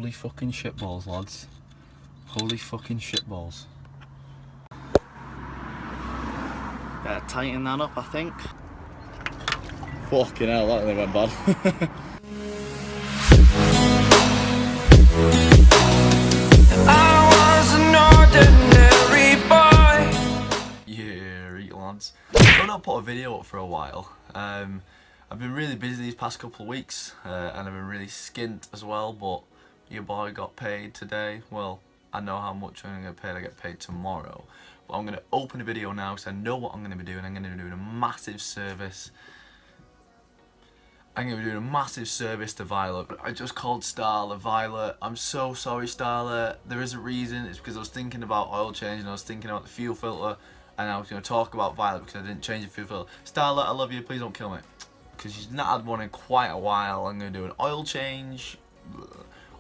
Holy fucking shitballs, lads. Holy fucking shitballs. Better tighten that up, I think. Fucking hell, that went bad. Yeah, right, lads. I've not put a video up for a while. I've been really busy these past couple of weeks, and I've been really skint as well, but your boy got paid today. Well, I know how much I'm going to get paid. I get paid tomorrow. But I'm going to open a video now because I know what I'm going to be doing. I'm going to be doing a massive service. I'm going to be doing a massive service to Violet. I just called Starla Violet. I'm so sorry, Starla. There is a reason. It's because I was thinking about oil change and I was thinking about the fuel filter. And I was going to talk about Violet because I didn't change the fuel filter. Starla, I love you. Please don't kill me. Because she's not had one in quite a while. I'm going to do an oil change.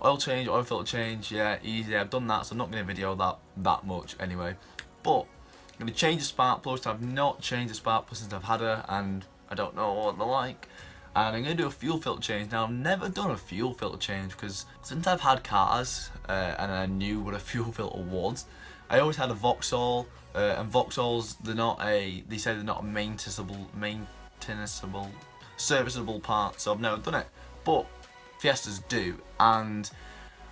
Oil filter change. Yeah, easy. I've done that, so I'm not going to video that much anyway. But I'm going to change the spark plugs. I've not changed the spark plugs since I've had her, and I don't know what they're like. And I'm going to do a fuel filter change. Now, I've never done a fuel filter change because since I've had cars and I knew what a fuel filter was, I always had a Vauxhall, and Vauxhalls, they say they're not a maintainable, serviceable part, so I've never done it. But Fiestas do, and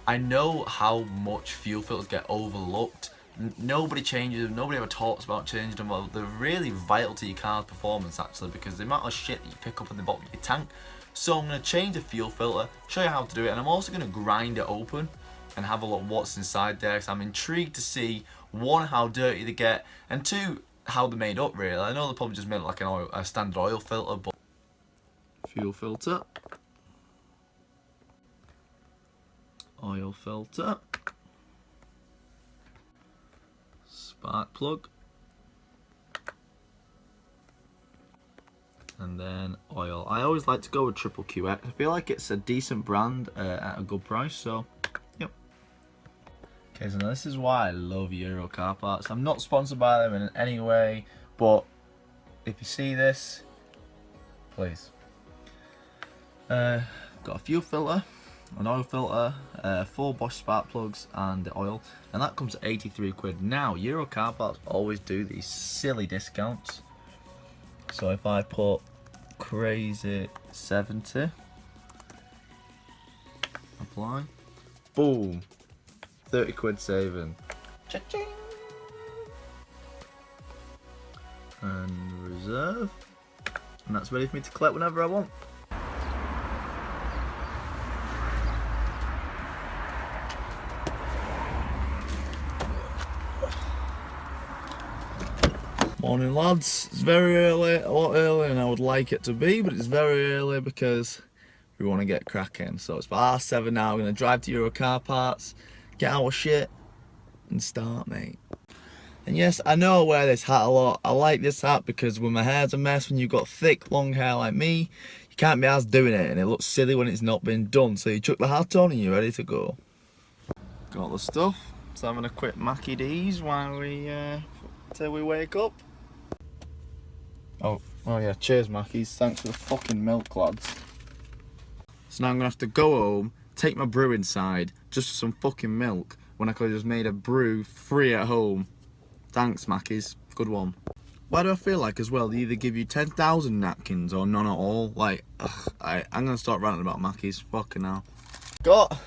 I know how much fuel filters get overlooked. Nobody changes them, nobody ever talks about changing them. Well, they're really vital to your car's performance actually, because the amount of shit that you pick up in the bottom of your tank. So I'm going to change the fuel filter, show you how to do it, and I'm also going to grind it open and have a look what's inside there, because I'm intrigued to see, one, how dirty they get, and two, how they're made up really. I know they're probably just made like a standard oil filter, but fuel filter, oil filter, spark plug, and then oil. I always like to go with Triple QX. I feel like it's a decent brand at a good price, so yep. Okay, so now this is why I love Euro car parts. I'm not sponsored by them in any way, but if you see this, please. Got a fuel filter, an oil filter, 4 Bosch spark plugs, and the oil, and that comes at 83 quid. Now, Euro car parts always do these silly discounts. So if I put crazy 70, apply, boom, 30 quid saving. Cha-ching! And reserve, and that's ready for me to collect whenever I want. Morning lads, it's very early, a lot earlier than I would like it to be, but it's very early because we want to get cracking. So it's about 7 now, we're going to drive to Euro car parts, get our shit and start, mate. And yes, I know I wear this hat a lot. I like this hat because when my hair's a mess, when you've got thick long hair like me, you can't be asked doing it and it looks silly when it's not been done. So you chuck the hat on and you're ready to go. Got the stuff, so having a quick Mackie D's while till we wake up. Oh yeah, cheers Mackies, thanks for the fucking milk lads. So now I'm gonna have to go home, take my brew inside, just for some fucking milk, when I could have just made a brew free at home. Thanks Mackies, good one. Why do I feel like as well, they either give you 10,000 napkins or none at all? Like, I'm gonna start ranting about Mackies, fucking hell. Got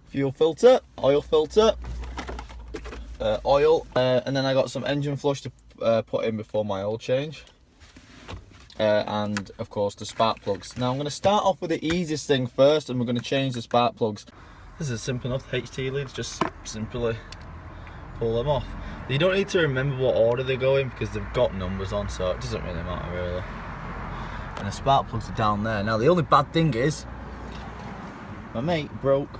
fuel filter, oil filter, oil, and then I got some engine flush to put in before my oil change. And of course the spark plugs. Now I'm going to start off with the easiest thing first, and we're going to change the spark plugs. This is simple enough, HT leads, just simply pull them off. You don't need to remember what order they go in because they've got numbers on, so it doesn't really matter really. And the spark plugs are down there. Now the only bad thing is, my mate broke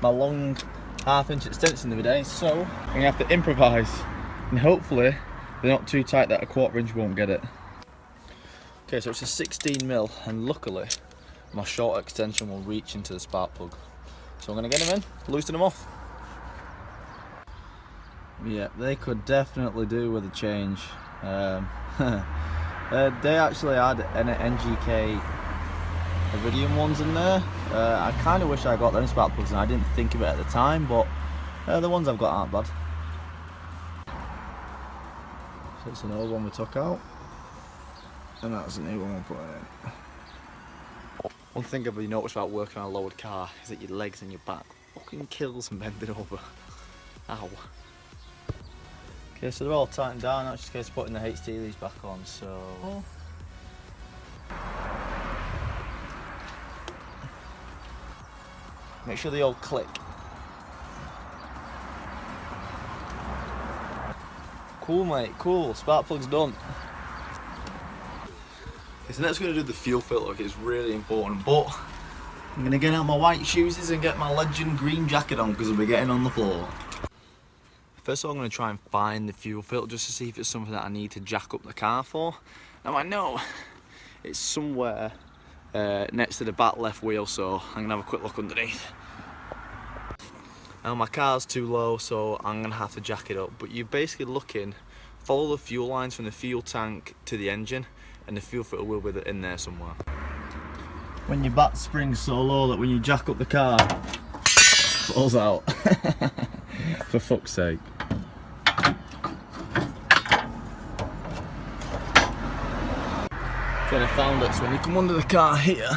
my long 1/2 inch extension the other day, so I'm going to have to improvise, and hopefully they're not too tight that a 1/4 inch won't get it. Okay, so it's a 16mm, and luckily my short extension will reach into the spark plug. So I'm going to get them in, loosen them off. Yeah, they could definitely do with a change. They actually had an NGK iridium ones in there. I kind of wish I got them spark plugs and I didn't think of it at the time, but the ones I've got aren't bad. So it's an old one we took out, and that's a new one we're putting in. One thing I've noticed about working on a lowered car is that your legs and your back fucking kills and bending over. Ow. Okay, so they're all tightened down. Now it's just a case of putting the HT leads back on. So make sure they all click. Cool, mate, cool. Spark plug's done. Okay, so next we're going to do the fuel filter. Okay, it's really important, but I'm going to get out my white shoes and get my legend green jacket on because I'll be getting on the floor. First of all, I'm going to try and find the fuel filter just to see if it's something that I need to jack up the car for. Now I know it's somewhere next to the back left wheel, so I'm going to have a quick look underneath. Now my car's too low, so I'm going to have to jack it up. But you're basically looking, follow the fuel lines from the fuel tank to the engine, and the fuel filter will be in there somewhere. When your back spring's so low that when you jack up the car, it falls out. For fuck's sake. Then I found it, so when you come under the car here,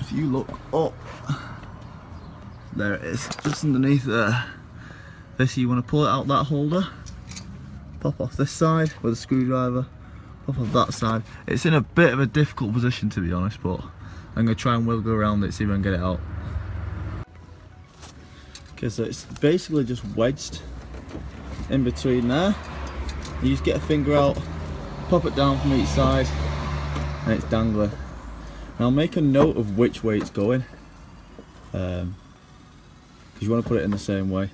if you look up, there it is, just underneath there. Basically you want to pull it out that holder, pop off this side with a screwdriver, pop off that side. It's in a bit of a difficult position to be honest, but I'm going to try and wiggle around it, see if I can get it out. Okay, so it's basically just wedged in between there. You just get a finger out, pop it down from each side, and it's dangling. Now make a note of which way it's going, because you want to put it in the same way.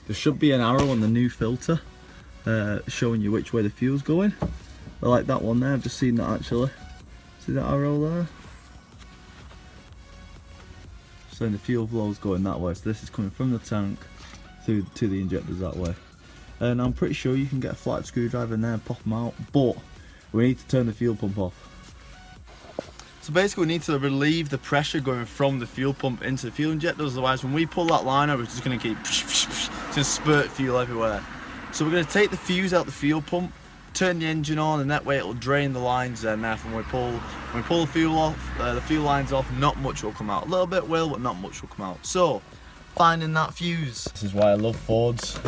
There should be an arrow on the new filter showing you which way the fuel's going. I like that one there, I've just seen that actually. See that arrow there? So the fuel flow's going that way, so this is coming from the tank through to the injectors that way. And I'm pretty sure you can get a flat screwdriver in there and pop them out, but we need to turn the fuel pump off. So basically we need to relieve the pressure going from the fuel pump into the fuel injectors, otherwise when we pull that line over it's just going to keep just spurt fuel everywhere. So we're going to take the fuse out the fuel pump, turn the engine on, and that way it'll drain the lines there. Now when we pull the fuel off, the fuel lines off, not much will come out. A little bit will, but not much will come out. So finding that fuse. This is why I love Fords.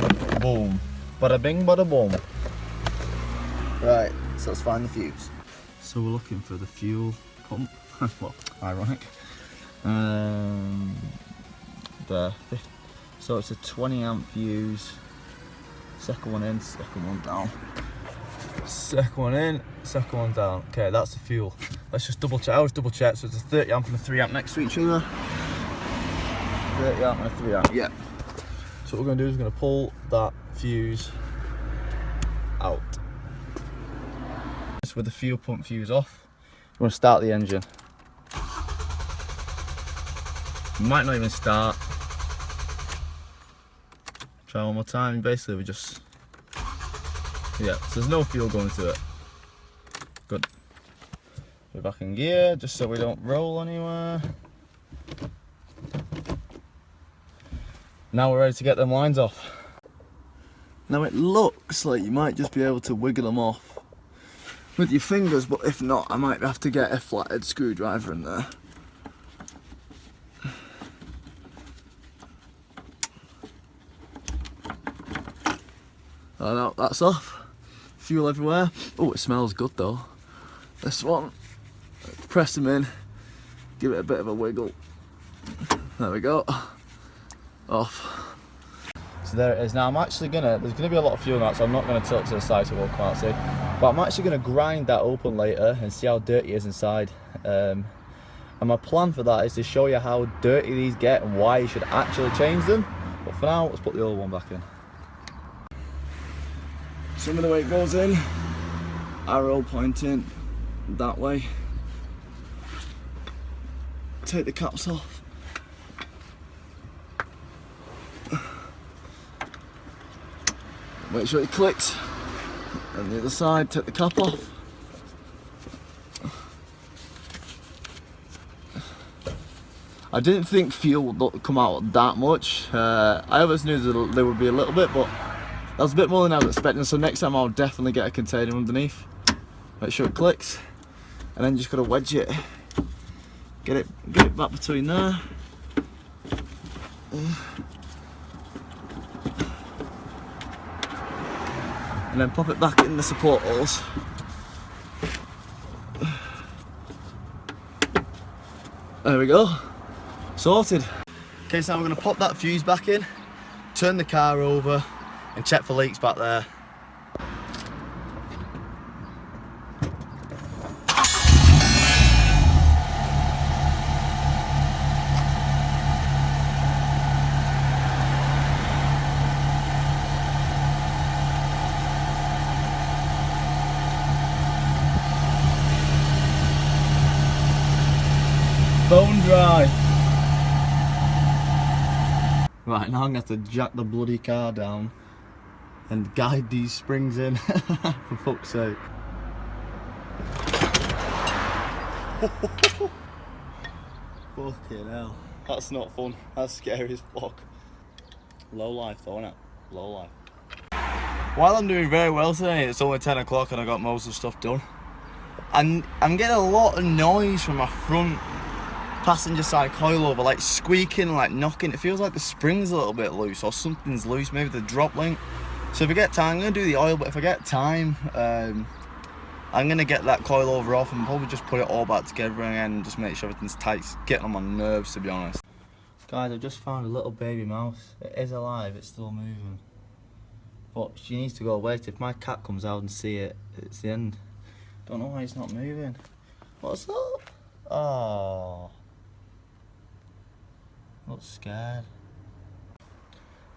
Boom. Bada bing, bada boom. Right, so let's find the fuse. So we're looking for the fuel pump. Well, ironic. There. So it's a 20 amp fuse. Second one in, second one down. Second one in, second one down. Okay, that's the fuel. Let's just double check. I always double check. So it's a 30 amp and a 3 amp next to each other. 30 amp and a 3 amp. Yeah. So what we're going to do is we're going to pull that fuse out. Just with the fuel pump fuse off, you want to start the engine. You might not even start. Try one more time. Basically, we just. Yeah, so there's no fuel going to it. Good. We're back in gear, just so we don't roll anywhere. Now we're ready to get them lines off. Now it looks like you might just be able to wiggle them off with your fingers, but if not, I might have to get a flathead screwdriver in there. Oh no, that's off. Fuel everywhere. Oh, it smells good though. This one, press them in, give it a bit of a wiggle. There we go. Off. So there it is. Now I'm actually there's gonna be a lot of fuel in that, so I'm not gonna tilt to the side so we'll can't see. But I'm actually gonna grind that open later and see how dirty it is inside. And my plan for that is to show you how dirty these get and why you should actually change them. But for now, let's put the old one back in. Some of the way it goes in, arrow pointing that way. Take the caps off. Make sure it clicks. And the other side, take the cap off. I didn't think fuel would come out that much. I always knew that there would be a little bit, but that was a bit more than I was expecting. So next time I'll definitely get a container underneath. Make sure it clicks, and then just gotta wedge it. Get it back between there. And then pop it back in the support holes. There we go, sorted. Okay, so now we're going to pop that fuse back in, turn the car over and check for leaks back there. Bone dry. Right, now I'm going to have to jack the bloody car down and guide these springs in, for fuck's sake. Fucking hell. That's not fun. That's scary as fuck. Low life though, innit? Low life. While I'm doing very well today, it's only 10 o'clock and I got most of the stuff done. And I'm getting a lot of noise from my front passenger side coilover, like squeaking, like knocking. It feels like the spring's a little bit loose or something's loose, maybe the drop link. So if I get time, I'm going to do the oil, but if I get time, I'm going to get that coilover off and probably just put it all back together again and just make sure everything's tight. It's getting on my nerves, to be honest. Guys, I've just found a little baby mouse. It is alive, it's still moving. But she needs to go away. If my cat comes out and see it, it's the end. Don't know why it's not moving. What's up? Oh. Looks scared.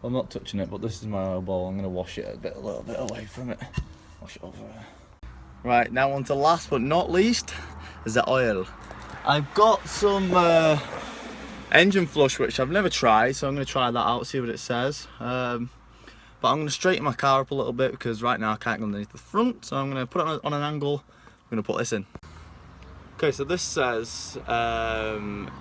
I'm not touching it, but this is my oil bowl. I'm going to wash it a little bit away from it. Wash it over there. Right, now on to last but not least is the oil. I've got some engine flush, which I've never tried, so I'm going to try that out, see what it says. But I'm going to straighten my car up a little bit because right now I can't go underneath the front, so I'm going to put it on an angle. I'm going to put this in. Okay, so this says,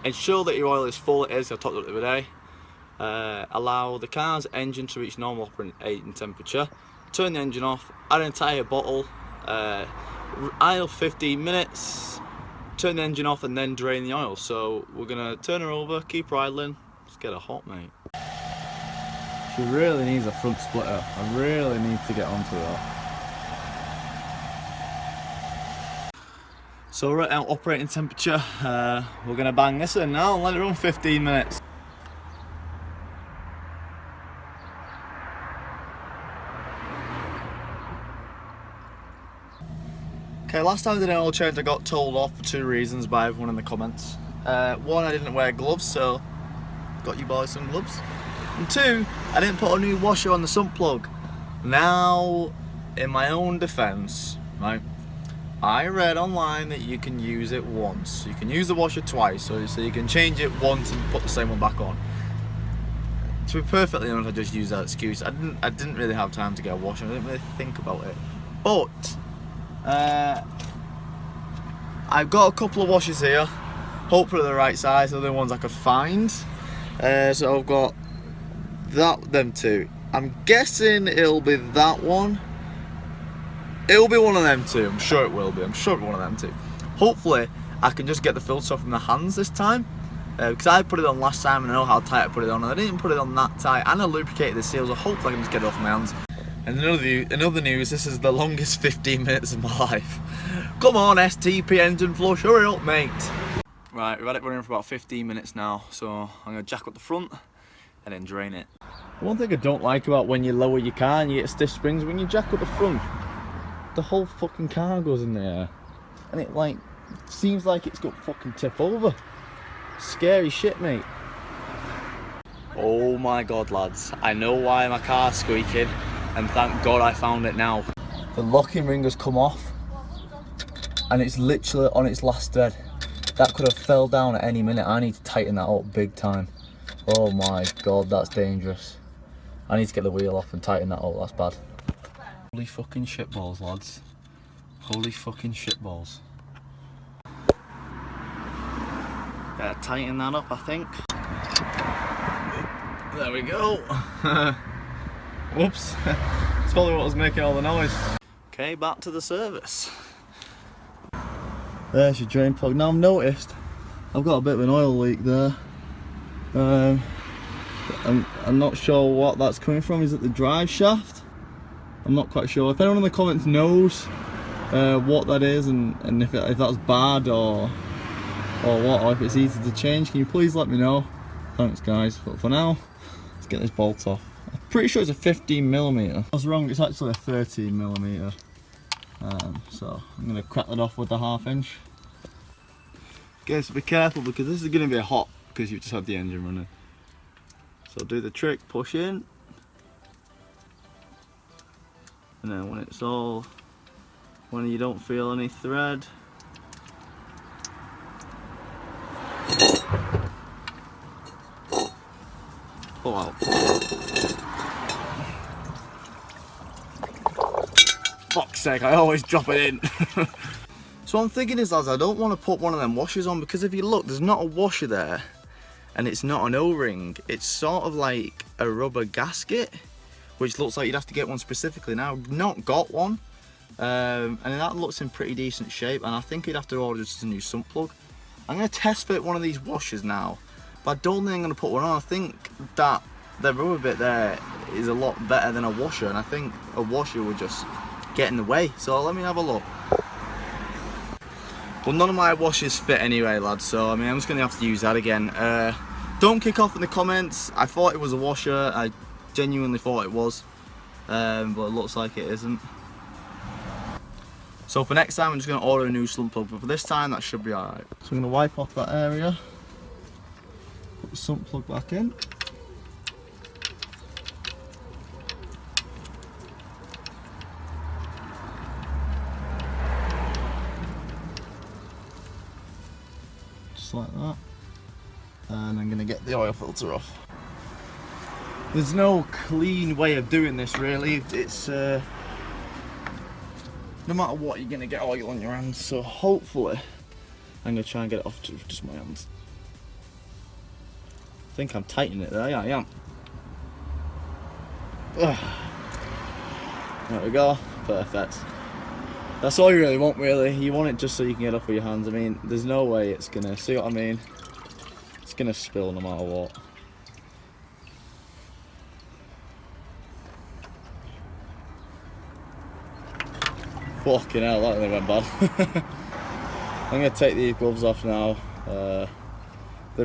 ensure that your oil is full. It is, I talked about it the other day. Allow the car's engine to reach normal operating temperature. Turn the engine off, add an entire bottle, idle 15 minutes, turn the engine off and then drain the oil. So we're gonna turn her over, keep her idling, let's get her hot, mate. She really needs a front splitter. I really need to get onto that. So we're at our operating temperature. We're gonna bang this in now and let it run 15 minutes. Okay, last time I did an oil change I got told off for 2 reasons by everyone in the comments. One, I didn't wear gloves, so got you boys some gloves. And 2, I didn't put a new washer on the sump plug. Now, in my own defense, right, I read online that you can use it once. You can use the washer twice, so you can change it once and put the same one back on. To be perfectly honest, I just used that excuse. I didn't really have time to get a washer. I didn't really think about it. But I've got a couple of washers here. Hopefully the right size, the other ones I could find. So I've got them 2. I'm guessing it'll be that one. It'll be one of them 2. I'm sure it will be. I'm sure it'll be one of them 2. Hopefully I can just get the filter off from the hands this time. Because I put it on last time and I know how tight I put it on. And I didn't put it on that tight, and I lubricated the seals, so hopefully I can just get it off my hands. And in other news, this is the longest 15 minutes of my life. Come on, STP engine flush, hurry up, mate. Right, we've had it running for about 15 minutes now, so I'm going to jack up the front and then drain it. One thing I don't like about when you lower your car and you get stiff springs, when you jack up the front, the whole fucking car goes in the air. And it like, seems like it's got fucking tip over. Scary shit, mate. Oh my god, lads. I know why my car's squeaking, and thank god I found it now. The locking ring has come off, and it's literally on its last thread. That could have fell down at any minute. I need to tighten that up big time. Oh my god, that's dangerous. I need to get the wheel off and tighten that up, that's bad. Holy fucking shitballs, lads. Holy fucking shitballs. Gotta tighten that up, I think. There we go. Whoops. It's probably what was making all the noise. Okay, back to the service. There's your drain plug. Now I've noticed I've got a bit of an oil leak there. I'm not sure what that's coming from. Is it the drive shaft? I'm not quite sure. If anyone in the comments knows what that is and if that's bad or what, or if it's easy to change, can you please let me know? Thanks guys. But for now, let's get this bolt off. I'm pretty sure it's a 15mm. I was wrong, it's actually a 13mm. So I'm going to crack that off with the 1/2 inch. Okay, so be careful because this is going to be hot because you've just had the engine running. So do the trick, push in. And then when you don't feel any thread, pull out. Fuck's sake, I always drop it in. So what I'm thinking is, lads, I don't want to put one of them washers on because if you look, there's not a washer there and it's not an O-ring. It's sort of like a rubber gasket, which looks like you'd have to get one specifically. Now, I've not got one, and that looks in pretty decent shape, and I think you'd have to order just a new sump plug. I'm going to test fit one of these washers now, but I don't think I'm going to put one on. I think that the rubber bit there is a lot better than a washer, and I think a washer would just get in the way. So let me have a look. Well, none of my washers fit anyway, lads, so I mean, I'm just going to have to use that again. Don't kick off in the comments. I thought it was a washer. I genuinely thought it was, but it looks like it isn't. So for next time, I'm just going to order a new sump plug, but for this time, that should be alright. So I'm going to wipe off that area, put the sump plug back in. Just like that. And I'm going to get the oil filter off. There's no clean way of doing this really. It's no matter what, you're going to get oil on your hands, so hopefully I'm going to try and get it off to just my hands. I think I'm tightening it there. Yeah, I am. There we go. Perfect. That's all you really want, really. You want it just so you can get off with your hands. I mean, there's no way it's going to, see what I mean? It's going to spill no matter what. Fucking hell, that really went bad. I'm going to take these gloves off now. The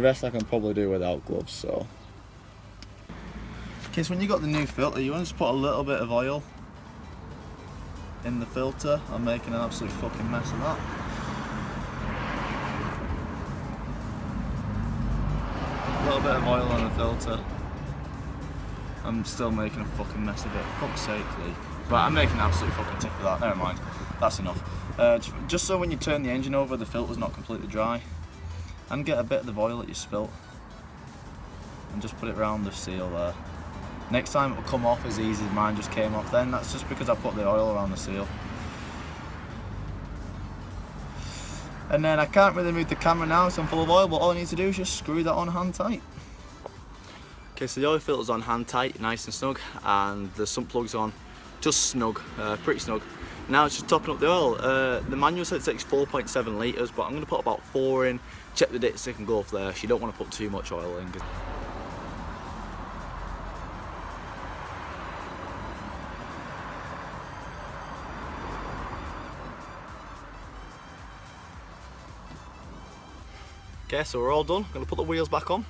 rest I can probably do without gloves, so. Okay, so when you got the new filter, you want to just put a little bit of oil in the filter. I'm making an absolute fucking mess of that. A little bit of oil on the filter. I'm still making a fucking mess of it. Fuck's sake, Lee. Right, I'm making an absolute fucking tip of that. Never mind. That's enough. Just so when you turn the engine over, the filter's not completely dry. And get a bit of the oil that you spilt. And just put it around the seal there. Next time it'll come off as easy as mine just came off then. That's just because I put the oil around the seal. And then I can't really move the camera now, so I'm full of oil, but all I need to do is just screw that on hand tight. Okay, so the oil filter's on hand tight, nice and snug, and the sump plug's on just snug, pretty snug. Now it's just topping up the oil. The manual said it takes 4.7 litres, but I'm going to put about 4 in, check the dipstick and go there. You don't want to put too much oil in. Okay, so we're all done. I'm gonna put the wheels back on,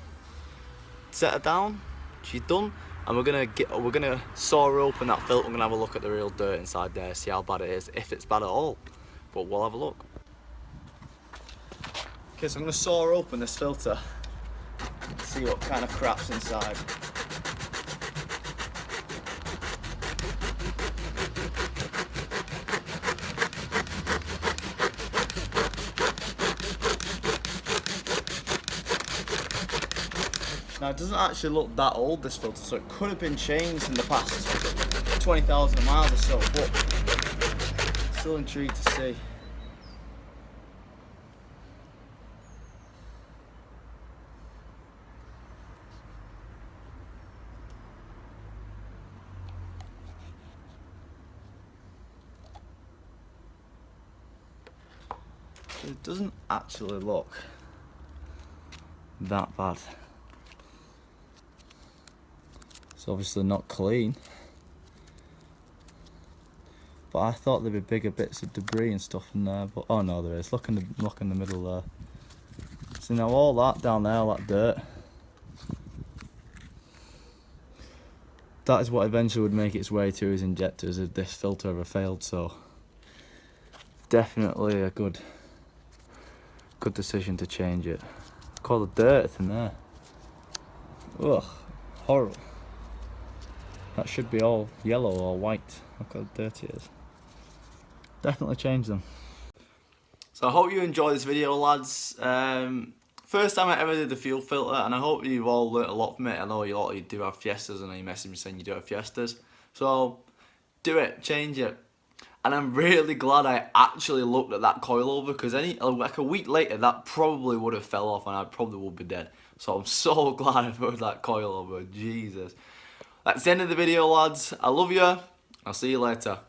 set her down. She's done, and we're gonna saw open that filter. We're gonna have a look at the real dirt inside there, see how bad it is, if it's bad at all. But we'll have a look. Okay, so I'm gonna saw open this filter, see what kind of crap's inside. Now it doesn't actually look that old, this filter, so it could have been changed in the past 20,000 miles or so, but still intrigued to see. it doesn't actually look that bad. It's obviously not clean, but I thought there'd be bigger bits of debris and stuff in there, but oh no, there is. Look in the middle there. So now all that down there, all that dirt, that is what eventually would make its way to his injectors if this filter ever failed. So definitely a good decision to change it. Look all the dirt in there. Ugh, horrible. That should be all yellow or white. Look how dirty it is. Definitely change them. So I hope you enjoyed this video, lads. First time I ever did the fuel filter, and I hope you've all learnt a lot from it. I know a lot of you do have Fiestas, and you message me saying you do have Fiestas. So do it, change it. And I'm really glad I actually looked at that coilover, because like a week later that probably would have fell off and I probably would be dead. So I'm so glad I put that coilover. Jesus. That's the end of the video, lads. I love you. I'll see you later.